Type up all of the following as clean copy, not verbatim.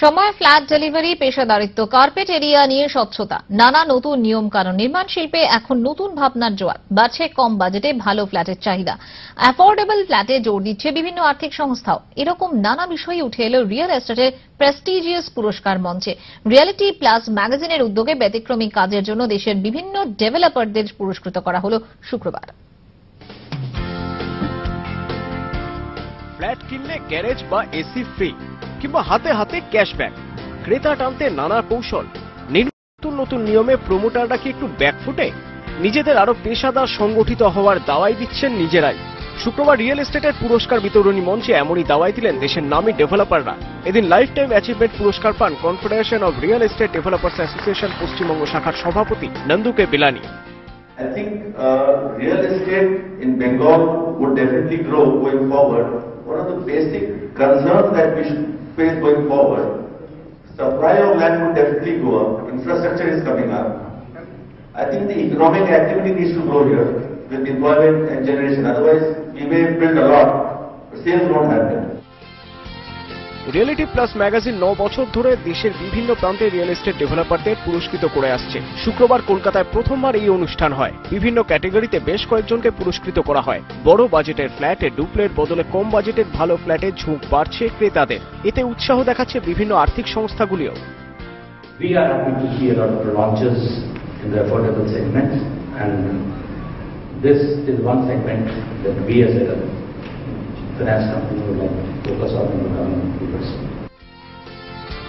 সময় flat delivery, পেশাদারিত্ব, carpet area নিয়ে স্বচ্ছতা, নানা নতুন নিয়ম কানুন। নির্মাণ শিল্পে এখন নতুন ভাবনার জোয়ার। বাড়ছে কম বাজেটে ভালো ফ্ল্যাটের চাহিদা। অ্যাফোর্ডেবল ফ্ল্যাটে জোর দিচ্ছে বিভিন্ন আর্থিক সংস্থাও। এরকম নানা বিষয় উঠে এলো রিয়েল এস্টেটের প্রেস্টিজিয়াস পুরস্কার মঞ্চে। রিয়েলিটি প্লাস ম্যাগাজিনের উদ্যোগে ব্যতিক্রমী কাজের জন্য দেশের বিভিন্ন ডেভেলপারদের পুরস্কৃত করা হলো শুক্রবার। ফ্ল্যাট কিনলে গ্যারেজ বা এসি ফ্রি, কিংবা হাতে হাতে ক্যাশব্যাক, ক্রেতা টানতে নানা কৌশল। নতুন নতুন নিয়মে প্রমোটাররা কি একটু ব্যাকফুটে? নিজেদের আরো পেশাদার সংগঠিত হওয়ার দাওয়াই দিচ্ছেন নিজেরাই। শুক্রবার রিয়েল এস্টেটের পুরস্কার বিতরণী মঞ্চে এমনই দাওয়াই দিলেন দেশের নামী ডেভেলপাররা। এদিন লাইফ টাইম অ্যাচিভমেন্ট পুরস্কার পান confederation of real estate developers association Paschimbanga শাখার সভাপতি নন্দুকে বিলানি। I think real estate in Bengal would definitely grow going forward. One of the basic concerns that we should face going forward, supply of land would definitely go up, infrastructure is coming up. I think the economic activity needs to grow here with employment and generation, otherwise we may build a lot, but sales won't happen. Reality plus magazine 9 বছর ধরে দেশের বিভিন্ন প্রান্তে real estate ডেভেলপারদের পুরস্কৃত করে আসছে। শুক্রবার কলকাতায় প্রথমবার এই অনুষ্ঠান হয়। বিভিন্ন ক্যাটাগরিতে বেশ কয়েকজনকে পুরস্কৃত করা হয়। বড় বাজেটের ফ্ল্যাটে ডুপ্লের বদলে কম বাজেটের ভালো ফ্ল্যাটে ঝোঁক বাড়ছে ক্রেতাদের। এতে উৎসাহ দেখাচ্ছে বিভিন্ন আর্থিক সংস্থাগুলিও। We are happy to see a lot of launches in the affordable segment, and this is one segment that we as a finance company would like to focus on in the coming years.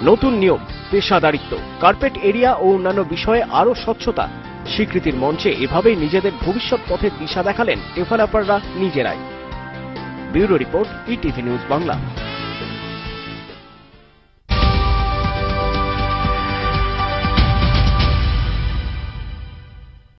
নতুন নিয়ম, পেশাদারিত্ব, carpet area ও অন্যান্য বিষয়ে আরো স্বচ্ছতা, স্বীকৃতির মঞ্চে এভাবেই নিজেদের ভবিষ্যৎ পথের দিশা দেখালেন ডেভেলপাররা নিজেরাই। Bureau report, ETV news Bangla.